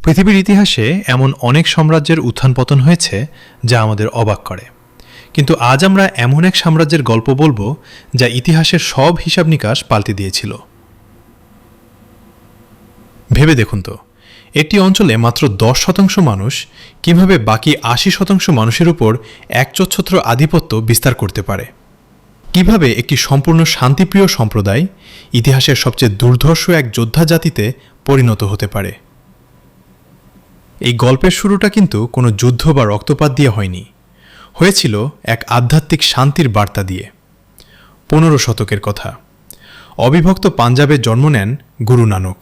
পৃথিবীর ইতিহাসে এমন অনেক সাম্রাজ্যের উত্থান পতন হয়েছে যা আমাদের অবাক করে। কিন্তু আজ আমরা এমন এক সাম্রাজ্যের গল্প বলবো যা ইতিহাসের সব হিসাব নিকাশ পাল্টে দিয়েছিল। ভেবে দেখুন তো, একটি অঞ্চলে মাত্র 10% মানুষ কিভাবে বাকি 80% মানুষের উপর একচ্ছত্র আধিপত্য বিস্তার করতে পারে। কিভাবে একটি সম্পূর্ণ শান্তিপ্রিয় সম্প্রদায় ইতিহাসের সবচেয়ে দুর্ধর্ষ এক যোদ্ধা জাতিতে পরিণত হতে পারে। এই গল্পের শুরুটা কিন্তু কোনো যুদ্ধ বা রক্তপাত দিয়ে হয়নি, হয়েছিল এক আধ্যাত্মিক শান্তির বার্তা দিয়ে। 15 শতকের কথা। অবিভক্ত পাঞ্জাবে জন্ম নেন গুরু নানক।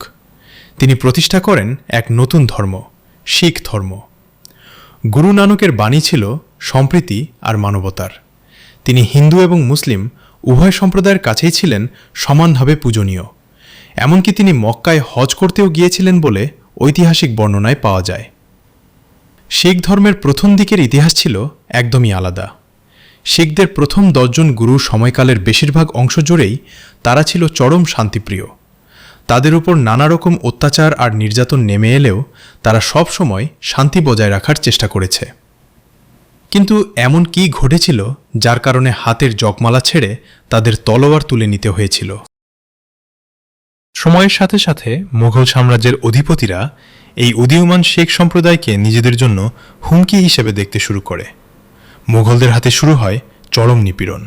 তিনি প্রতিষ্ঠা করেন এক নতুন ধর্ম, শিখ ধর্ম। গুরু নানকের বাণী ছিল সম্প্রীতি আর মানবতার। তিনি হিন্দু এবং মুসলিম উভয় সম্প্রদায়ের কাছেই ছিলেন সমানভাবে পূজনীয়। এমনকি তিনি মক্কায় হজ করতেও গিয়েছিলেন বলে ঐতিহাসিক বর্ণনায় পাওয়া যায়। শিখ ধর্মের প্রথম দিকের ইতিহাস ছিল একদমই আলাদা। শিখদের প্রথম 10 জন গুরুর সময়কালের বেশিরভাগ অংশ জুড়েই তারা ছিল চরম শান্তিপ্রিয়। তাদের উপর নানা রকম অত্যাচার আর নির্যাতন নেমে এলেও তারা সব সময় শান্তি বজায় রাখার চেষ্টা করেছে। কিন্তু এমন কি ঘটেছিল যার কারণে হাতের জকমালা ছেড়ে তাদের তলোয়ার তুলে নিতে হয়েছিল? সময়ের সাথে সাথে মুঘল সাম্রাজ্যের অধিপতিরা এই উদীয়মান শেখ সম্প্রদায়কে নিজেদের জন্য হুমকি হিসেবে দেখতে শুরু করে। মুঘলদের হাতে শুরু হয় চরম নিপীড়ন।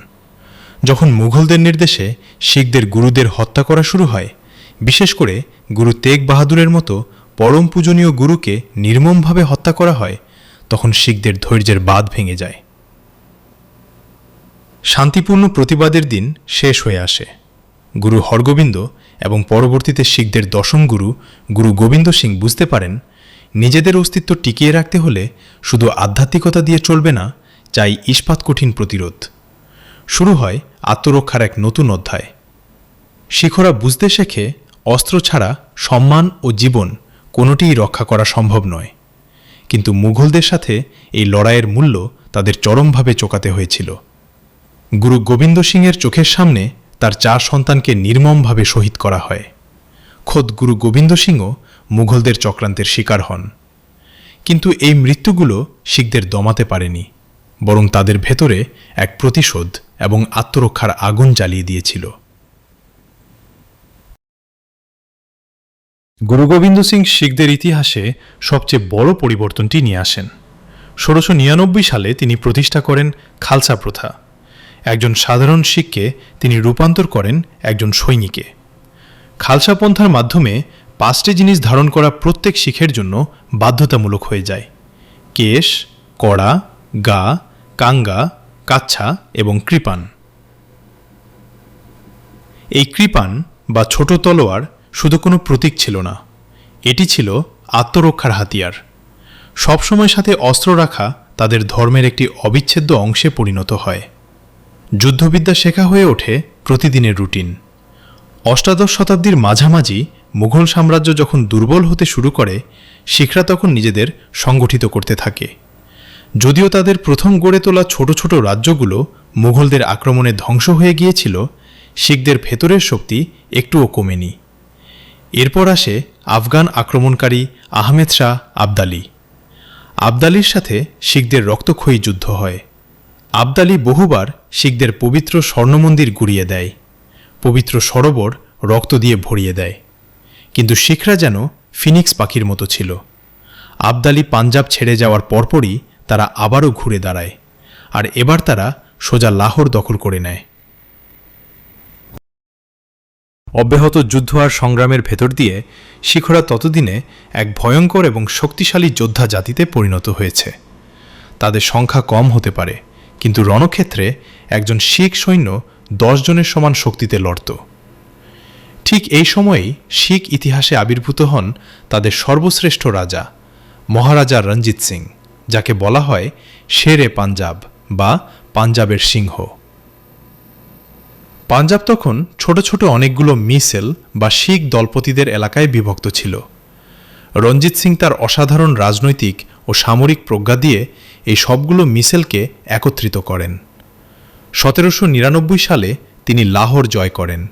যখন মুঘলদের নির্দেশে শিখদের গুরুদের হত্যা করা শুরু হয়, বিশেষ করে গুরু তেগ বাহাদুরের মতো পরম পূজনীয় গুরুকে নির্মমভাবে হত্যা করা হয়, তখন শিখদের ধৈর্যের বাঁধ ভেঙে যায়। শান্তিপূর্ণ প্রতিবাদের দিন শেষ হয়ে আসে। গুরু হরগোবিন্দ এবং পরবর্তীতে শিখদের 10ম গুরু গুরু গোবিন্দ সিং বুঝতে পারেন, নিজেদের অস্তিত্ব টিকিয়ে রাখতে হলে শুধু আধ্যাত্মিকতা দিয়ে চলবে না, চাই ইস্পাত কঠিন প্রতিরোধ। শুরু হয় আত্মরক্ষার এক নতুন অধ্যায়। শিখরা বুঝতে শেখে অস্ত্র ছাড়া সম্মান ও জীবন কোনোটিই রক্ষা করা সম্ভব নয়। কিন্তু মুঘলদের সাথে এই লড়াইয়ের মূল্য তাদের চরমভাবে চোকাতে হয়েছিল। গুরু গোবিন্দ সিংয়ের চোখের সামনে তার 4 সন্তানকে নির্মমভাবে শহীদ করা হয়। খোদ গুরু গোবিন্দ সিংও মুঘলদের চক্রান্তের শিকার হন। কিন্তু এই মৃত্যুগুলো শিখদের দমাতে পারেনি, বরং তাদের ভেতরে এক প্রতিশোধ এবং আত্মরক্ষার আগুন জ্বালিয়ে দিয়েছিল। গুরু গোবিন্দ সিং শিখদের ইতিহাসে সবচেয়ে বড় পরিবর্তনটি নিয়ে আসেন। 1699 সালে তিনি প্রতিষ্ঠা করেন খালসা প্রথা। একজন সাধারণ শিখকে তিনি রূপান্তর করেন একজন সৈনিকে। খালসা পন্থার মাধ্যমে 5টি জিনিস ধারণ করা প্রত্যেক শিখের জন্য বাধ্যতামূলক হয়ে যায়: কেশ, কড়া, গা, কাঙ্গা, কাচ্ছা এবং কৃপান। এই কৃপান বা ছোট তলোয়ার শুধু কোনো প্রতীক ছিল না, এটি ছিল আত্মরক্ষার হাতিয়ার। সবসময় সাথে অস্ত্র রাখা তাদের ধর্মের একটি অবিচ্ছেদ্য অংশে পরিণত হয়। যুদ্ধবিদ্যা শেখা হয়ে ওঠে প্রতিদিনের রুটিন। অষ্টাদশ শতাব্দীর মাঝামাঝি মুঘল সাম্রাজ্য যখন দুর্বল হতে শুরু করে, শিখরা তখন নিজেদের সংগঠিত করতে থাকে। যদিও তাদের প্রথম গড়ে তোলা ছোট ছোট রাজ্যগুলো মুঘলদের আক্রমণে ধ্বংস হয়ে গিয়েছিল, শিখদের ভেতরের শক্তি একটুও কমেনি। এরপর আসে আফগান আক্রমণকারী আহমেদ শাহ আবদালি। আবদালির সাথে শিখদের রক্তক্ষয়ী যুদ্ধ হয়। আবদালি বহুবার শিখদের পবিত্র স্বর্ণমন্দির গুঁড়িয়ে দেয়, পবিত্র সরোবর রক্ত দিয়ে ভরিয়ে দেয়। কিন্তু শিখরা যেন ফিনিক্স পাখির মতো ছিল। আবদালি পাঞ্জাব ছেড়ে যাওয়ার পরপরই তারা আবারও ঘুরে দাঁড়ায়, আর এবার তারা সোজা লাহোর দখল করে নেয়। অব্যাহত যুদ্ধ আর সংগ্রামের ভেতর দিয়ে শিখরা ততদিনে এক ভয়ঙ্কর এবং শক্তিশালী যোদ্ধা জাতিতে পরিণত হয়েছে। তাদের সংখ্যা কম হতে পারে, কিন্তু রণক্ষেত্রে একজন শিখ সৈন্য 10 জনের সমান শক্তিতে লড়ত। ঠিক এই সময়েই শিখ ইতিহাসে আবির্ভূত হন তাদের সর্বশ্রেষ্ঠ রাজা, মহারাজা রঞ্জিত সিং, যাকে বলা হয় শেরে পাঞ্জাব বা পাঞ্জাবের সিংহ। পাঞ্জাব তখন ছোট ছোট অনেকগুলো মিসেল বা শিখ দলপতিদের এলাকায় বিভক্ত ছিল। রঞ্জিত সিং তার অসাধারণ রাজনৈতিক ও সামরিক প্রজ্ঞা দিয়ে এই সবগুলো মিসেলকে একত্রিত করেন। 1799 সালে তিনি লাহোর জয় করেন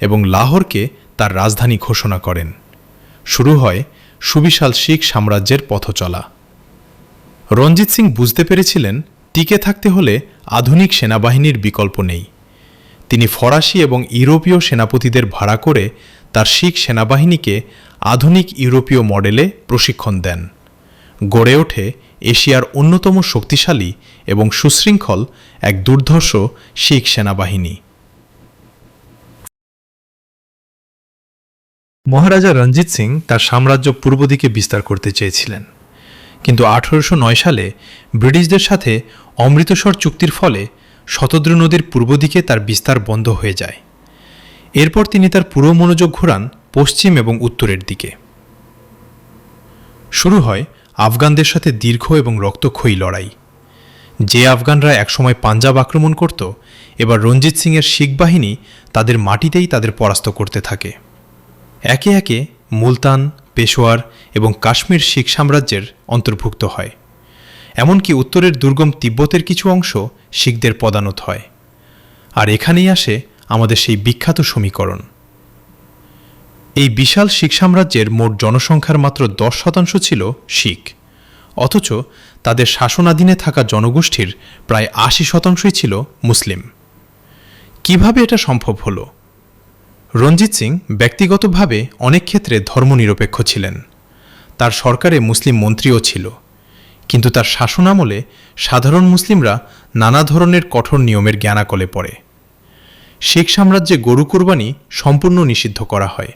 এবং লাহোরকে তার রাজধানী ঘোষণা করেন। শুরু হয় সুবিশাল শিখ সাম্রাজ্যের পথচলা। রঞ্জিত সিং বুঝতে পেরেছিলেন টিকে থাকতে হলে আধুনিক সেনাবাহিনীর বিকল্প নেই। তিনি ফরাসি এবং ইউরোপীয় সেনাপতিদের ভাড়া করে তার শিখ সেনাবাহিনীকে আধুনিক ইউরোপীয় মডেলে প্রশিক্ষণ দেন। গড়ে ওঠে এশিয়ার অন্যতম শক্তিশালী এবং সুশৃঙ্খল এক দুর্ধর্ষ শিখ সেনাবাহিনী। মহারাজা রঞ্জিত সিং তার সাম্রাজ্য পূর্ব দিকে বিস্তার করতে চেয়েছিলেন, কিন্তু 1809 সালে ব্রিটিশদের সাথে অমৃতসর চুক্তির ফলে শতদ্রু নদীর পূর্ব দিকে তার বিস্তার বন্ধ হয়ে যায়। এরপর তিনি তার পুরো মনোযোগ ঘোরান পশ্চিম এবং উত্তরের দিকে। শুরু হয় আফগানদের সাথে দীর্ঘ এবং রক্তক্ষয়ী লড়াই। যে আফগানরা একসময় পাঞ্জাব আক্রমণ করত, এবার রঞ্জিত সিংয়ের শিখ বাহিনী তাদের মাটিতেই তাদের পরাস্ত করতে থাকে। একে একে মুলতান, পেশোয়ার এবং কাশ্মীর শিখ সাম্রাজ্যের অন্তর্ভুক্ত হয়। এমনকি উত্তরের দুর্গম তিব্বতের কিছু অংশ শিখদের পদানত হয়। আর এখানেই আসে আমাদের সেই বিখ্যাত সমীকরণ। এই বিশাল শিখ সাম্রাজ্যের মোট জনসংখ্যার মাত্র 10% ছিল শিখ, অথচ তাদের শাসনাধীনে থাকা জনগোষ্ঠীর প্রায় 80% ছিল মুসলিম। কিভাবে এটা সম্ভব হলো? রঞ্জিত সিং ব্যক্তিগতভাবে অনেক ক্ষেত্রে ধর্মনিরপেক্ষ ছিলেন। তার সরকারে মুসলিম মন্ত্রীও ছিল, কিন্তু তার শাসনামলে সাধারণ মুসলিমরা নানা ধরনের কঠোর নিয়মের জ্ঞানাকলে পড়ে। শিখ সাম্রাজ্যে গরু কোরবানি সম্পূর্ণ নিষিদ্ধ করা হয়।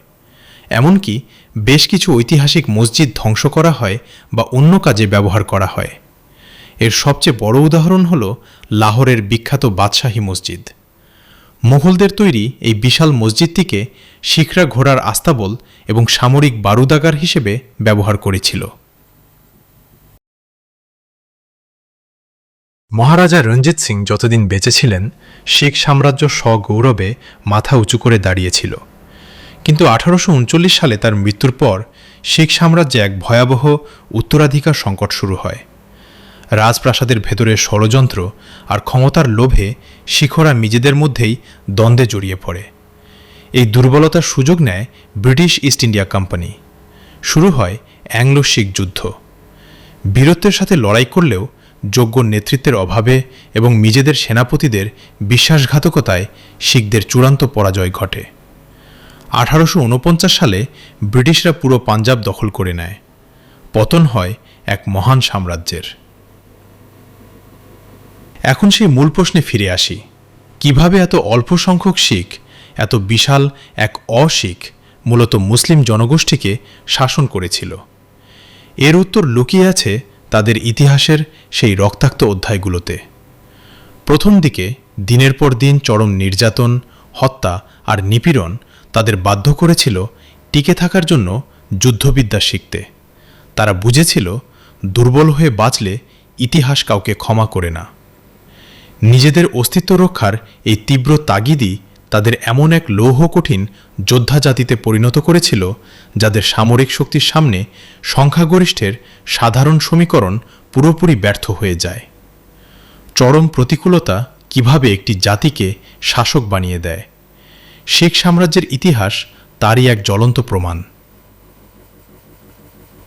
এমনকি বেশ কিছু ঐতিহাসিক মসজিদ ধ্বংস করা হয় বা অন্য কাজে ব্যবহার করা হয়। এর সবচেয়ে বড় উদাহরণ হল লাহোরের বিখ্যাত বাদশাহী মসজিদ। মুঘলদের তৈরি এই বিশাল মসজিদটিকে শিখরা ঘোড়ার আস্তাবল এবং সামরিক বারুদাগার হিসেবে ব্যবহার করেছিল। মহারাজা রঞ্জিত সিং যতদিন বেঁচে ছিলেন, শিখ সাম্রাজ্য সগৌরবে মাথা উঁচু করে দাঁড়িয়েছিল। কিন্তু 1839 সালে তার মৃত্যুর পর শিখ সাম্রাজ্যে এক ভয়াবহ উত্তরাধিকার সংকট শুরু হয়। রাজপ্রাসাদের ভেতরে ষড়যন্ত্র আর ক্ষমতার লোভে শিখরা নিজেদের মধ্যেই দ্বন্দ্বে জড়িয়ে পড়ে। এই দুর্বলতার সুযোগ নেয় ব্রিটিশ ইস্ট ইন্ডিয়া কোম্পানি। শুরু হয় অ্যাংলো শিখ যুদ্ধ। বীরত্বের সাথে লড়াই করলেও যোগ্য নেতৃত্বের অভাবে এবং নিজেদের সেনাপতিদের বিশ্বাসঘাতকতায় শিখদের চূড়ান্ত পরাজয় ঘটে। 1849 সালে ব্রিটিশরা পুরো পাঞ্জাব দখল করে নেয়। পতন হয় এক মহান সাম্রাজ্যের। এখন সেই মূল প্রশ্নে ফিরে আসি, কিভাবে এত অল্প সংখ্যক শিখ এত বিশাল এক অশিখ মূলত মুসলিম জনগোষ্ঠীকে শাসন করেছিল? এর উত্তর লুকিয়ে আছে তাদের ইতিহাসের সেই রক্তাক্ত অধ্যায়গুলোতে। প্রথম দিকে দিনের পর দিন চরম নির্যাতন, হত্যা আর নিপীড়ন তাদের বাধ্য করেছিল টিকে থাকার জন্য যুদ্ধবিদ্যা শিখতে। তারা বুঝেছিল দুর্বল হয়ে বাঁচলে ইতিহাস কাউকে ক্ষমা করে না। নিজেদের অস্তিত্ব রক্ষার এই তীব্র তাগিদই তাদের এমন এক লৌহ কঠিন যোদ্ধা জাতিতে পরিণত করেছিল যাদের সামরিক শক্তির সামনে সংখ্যাগরিষ্ঠের সাধারণ সমীকরণ পুরোপুরি ব্যর্থ হয়ে যায়। চরম প্রতিকূলতা কিভাবে একটি জাতিকে শাসক বানিয়ে দেয়, শিখ সাম্রাজ্যের ইতিহাস তারই এক জ্বলন্ত প্রমাণ।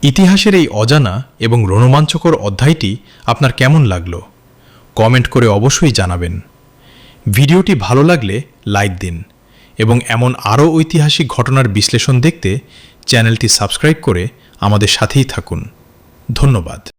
ইতিহাসের এই অজানা এবং রোমাঞ্চকর অধ্যায়টি আপনার কেমন লাগলো? কমেন্ট করে অবশ্যই জানাবেন। ভিডিওটি ভালো লাগলে লাইক দিন এবং এমন আরও ঐতিহাসিক ঘটনার বিশ্লেষণ দেখতে চ্যানেলটি সাবস্ক্রাইব করে আমাদের সাথেই থাকুন। ধন্যবাদ।